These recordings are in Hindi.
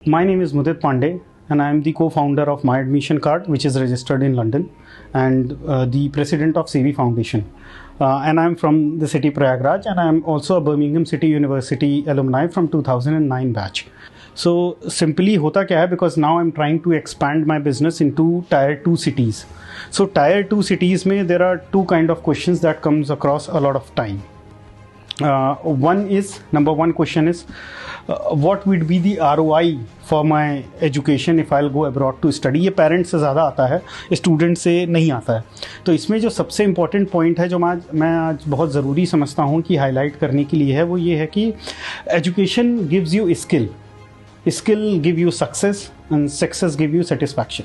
My name is Mudit Pandey, and I am the co-founder of My Admission Card, which is registered in London, and the president of CV Foundation. And I'm from the city Prayagraj, and I'm also a Birmingham City University alumni from 2009 batch. So simply hota kya hai, because now I'm trying to expand my business into tier 2 cities. So tier 2 cities mein there are two kind of questions that comes across a lot of time. Number one question is, what would be the ROI for my education if I'll go abroad to study? ये पेरेंट्स से ज़्यादा आता है, स्टूडेंट से नहीं आता है. तो इसमें जो सबसे इम्पॉर्टेंट पॉइंट है जो मैं आज बहुत ज़रूरी समझता हूँ कि हाईलाइट करने के लिए है, वो ये है कि education gives you skill give you success and success give you satisfaction.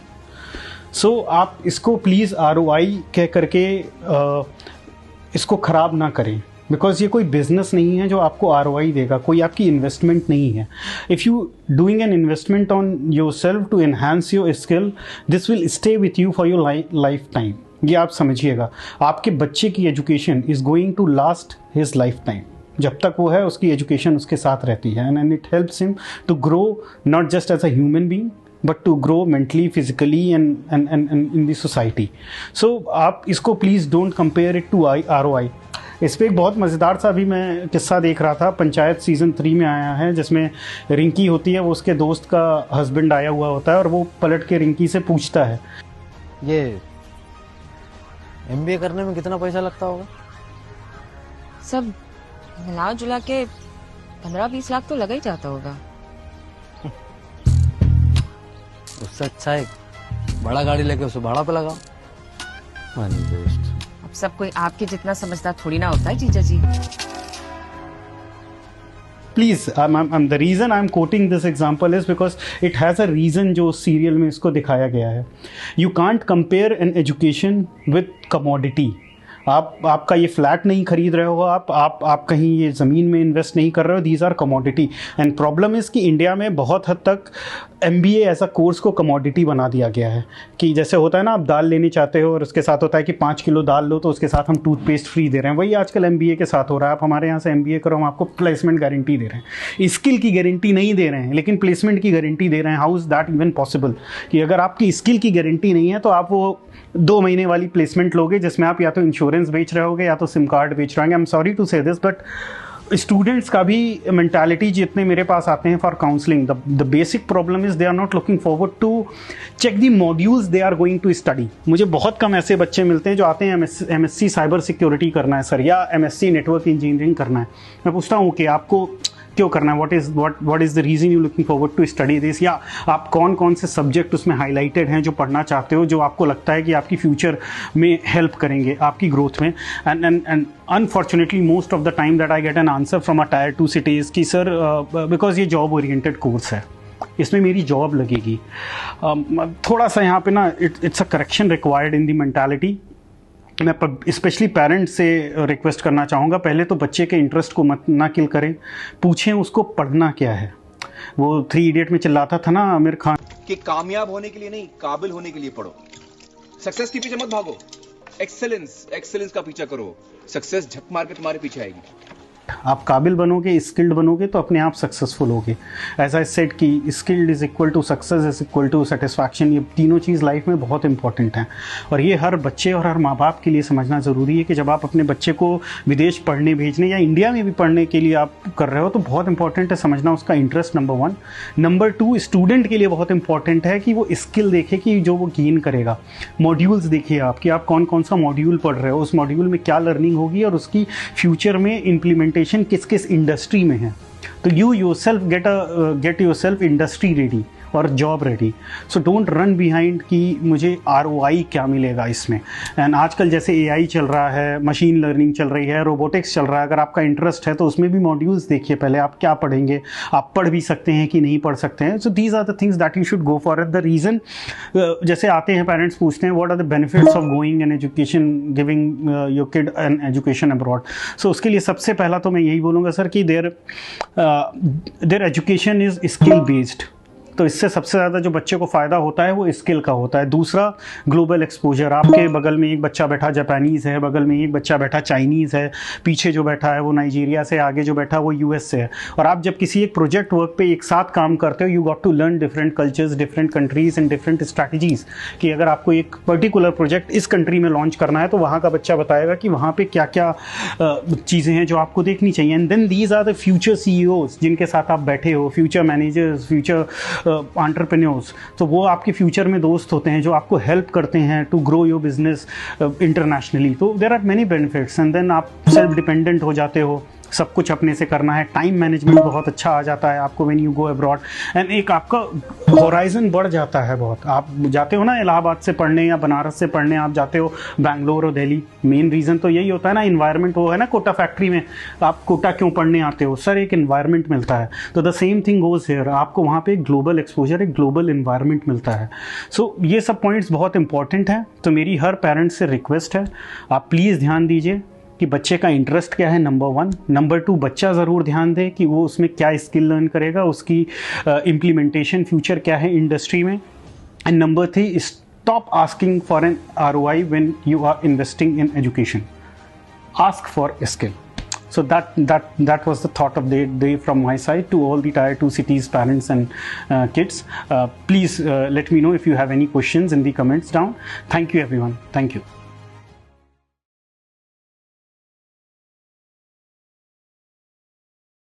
So आप इसको प्लीज़ ROI कह करके इसको ख़राब ना करें, बिकॉज ये कोई बिजनेस नहीं है जो आपको ROI देगा, कोई आपकी इन्वेस्टमेंट नहीं है. If you doing an investment on yourself to enhance your skill, this will stay with you for your lifetime. ये आप समझिएगा, आपके बच्चे की education is going to last his lifetime. जब तक वो है उसकी एजुकेशन उसके साथ रहती है, and it helps him to grow not just as a human being but to grow mentally, physically and in the society. So आप इसको please don't compare it to ROI. इस पर एक बहुत मज़ेदार सा अभी मैं किस्सा देख रहा था. पंचायत सीज़न 3 में आया है, जिसमें रिंकी होती है, वो उसके दोस्त का हस्बैंड आया हुआ होता है और वो पलट के रिंकी से पूछता है, ये MBA करने में कितना पैसा लगता होगा? सब मिला जुला के 15-20 लाख तो लगा ही जाता होगा. उससे अच्छा है बड़ा गाड़ी लेके उसे भाड़ा पे लगाओ. अब सब कोई आपके जितना समझदार थोड़ी ना होता है जीजा जी. Please, the reason I'm quoting this example is because it has a reason जो सीरियल में इसको दिखाया गया है. You can't compare an education with commodity. आपका ये फ्लैट नहीं खरीद रहे हो, आप कहीं ये ज़मीन में इन्वेस्ट नहीं कर रहे हो. These are commodity. And problem is कि इंडिया में बहुत हद तक MBA ऐसा कोर्स को कमोडिटी बना दिया गया है कि जैसे होता है ना, आप दाल लेनी चाहते हो और उसके साथ होता है कि 5 किलो दाल लो तो उसके साथ हम टूथपेस्ट फ्री दे रहे हैं. वही आजकल MBA के साथ हो रहा है. आप हमारे यहाँ से MBA करो, हम आपको प्लेसमेंट गारंटी दे रहे हैं, स्किल की गारंटी नहीं दे रहे हैं, लेकिन प्लेसमेंट की गारंटी दे रहे हैं. How is that even possible कि अगर आपकी स्किल की गारंटी नहीं है तो आप वो 2 महीने वाली प्लेसमेंट लोगे जिसमें आप या तो इंश्योरेंस बेच रहे होगे या तो सिम कार्ड बेच रहे होंगे. I am sorry to say this, but students का भी मेंटालिटी जितने मेरे पास आते हैं for counselling, the basic problem is they are not looking forward to check the modules they are going to study. मुझे बहुत कम ऐसे बच्चे मिलते हैं जो आते हैं MSc साइबर सिक्योरिटी करना है सर, या MSc नेटवर्क इंजीनियरिंग करना है. मैं पूछता हूँ कि आपको क्यों करना है, what is the reason you looking forward to study this, या आप कौन से सब्जेक्ट उसमें हाईलाइटेड हैं जो पढ़ना चाहते हो, जो आपको लगता है कि आपकी फ्यूचर में हेल्प करेंगे आपकी ग्रोथ में. And unfortunately most of the time that I get an answer from a tyre 2 cities कि सर बिकॉज ये जॉब ओरिएंटेड कोर्स है, इसमें मेरी जॉब लगेगी. थोड़ा सा यहाँ पे ना it's a correction required in the mentality. मैं स्पेशली पेरेंट्स से रिक्वेस्ट करना चाहूँगा, पहले तो बच्चे के इंटरेस्ट को मत ना किल करें, पूछें उसको पढ़ना क्या है. वो 3 इडियट में चिल्लाता था ना आमिर खान कि कामयाब होने के लिए नहीं, काबिल होने के लिए पढ़ो. सक्सेस के पीछे मत भागो, एक्सेलेंस का पीछा करो. सक्सेस झक मार के तुम्हारे पीछे आएगी. आप काबिल बनोगे, स्किल्ड बनोगे तो अपने आप सक्सेसफुल होगे. एज आई सेड कि skilled is equal to success is equal to satisfaction. ये तीनों चीज़ लाइफ में बहुत इंपॉर्टेंट हैं, और ये हर बच्चे और हर माँ बाप के लिए समझना ज़रूरी है कि जब आप अपने बच्चे को विदेश पढ़ने भेजने या इंडिया में भी पढ़ने के लिए आप कर रहे हो तो बहुत इंपॉर्टेंट है समझना उसका इंटरेस्ट, नंबर 1. नंबर 2, स्टूडेंट के लिए बहुत इंपॉर्टेंट है कि वो स्किल देखे कि जो वो गेन करेगा. मॉड्यूल्स देखिए आप कि आप कौन सा मॉड्यूल पढ़ रहे हो, उस मॉड्यूल में क्या लर्निंग होगी और उसकी फ्यूचर में इम्प्लीमेंटेशन किस इंडस्ट्री में है. तो you yourself get yourself industry ready और job ready. So don't run behind कि मुझे ROI क्या मिलेगा इसमें. एंड आजकल जैसे AI चल रहा है, मशीन लर्निंग चल रही है, रोबोटिक्स चल रहा है, अगर आपका इंटरेस्ट है तो उसमें भी मॉड्यूल्स देखिए पहले आप क्या पढ़ेंगे, आप पढ़ भी सकते हैं कि नहीं पढ़ सकते हैं. So these are the things that you should go for. The reason जैसे आते हैं पेरेंट्स पूछते हैं what are the benefits of going an education, giving your kid an education abroad. So उसके लिए सबसे पहला तो मैं यही बोलूँगा सर कि there education is skill based. तो इससे सबसे ज़्यादा जो बच्चे को फ़ायदा होता है वो स्किल का होता है। दूसरा, ग्लोबल एक्सपोजर। आपके बगल में एक बच्चा बैठा जापानीज़ है, बगल में एक बच्चा बैठा चाइनीज़ है, पीछे जो बैठा है वो नाइजीरिया से, आगे जो बैठा वो यूएस से है। और आप जब किसी एक प्रोजेक्ट वर्क पे एक साथ काम करते हो, you got to learn different cultures, different countries and different strategies, कि अगर आपको एक पर्टिकुलर प्रोजेक्ट इस कंट्री में लॉन्च करना है तो वहाँ का बच्चा बताएगा कि वहाँ पे क्या क्या चीज़ें हैं जो आपको देखनी चाहिए। And then these are the future CEOs जिनके साथ आप बैठे हो, फ्यूचर मैनेजर्स, फ्यूचर एंटरप्रेन्योर्स। तो वो आपके फ्यूचर में दोस्त होते हैं जो आपको हेल्प करते हैं to grow your business internationally. तो there are many benefits. And then आप सेल्फ डिपेंडेंट हो जाते हो, सब कुछ अपने से करना है, टाइम मैनेजमेंट बहुत अच्छा आ जाता है आपको when you go abroad. And एक आपका होराइजन बढ़ जाता है बहुत। आप जाते हो ना इलाहाबाद से पढ़ने या बनारस से पढ़ने, आप जाते हो बैंगलोर और दिल्ली, मेन रीज़न तो यही होता है ना, इन्वायरमेंट। वो है ना कोटा फैक्ट्री में, आप कोटा क्यों पढ़ने आते हो सर? एक इन्वायरमेंट मिलता है। तो the same thing goes here, आपको वहाँ पे एक ग्लोबल एक्सपोजर, एक ग्लोबल इन्वायरमेंट मिलता है। सो ये सब पॉइंट्स बहुत इंपॉर्टेंट हैं। तो मेरी हर पेरेंट्स से रिक्वेस्ट है, आप प्लीज़ ध्यान दीजिए कि बच्चे का इंटरेस्ट क्या है, नंबर 1। नंबर 2, बच्चा ज़रूर ध्यान दे कि वो उसमें क्या स्किल लर्न करेगा, उसकी इम्प्लीमेंटेशन फ्यूचर क्या है इंडस्ट्री में। And number 3, stop asking for an ROI when you are investing in education. Ask for skill. So that was the thought of the day from my side to all the Tier 2 cities parents and kids. Please let me know if you have any questions in the comments down. Thank you everyone. Thank you.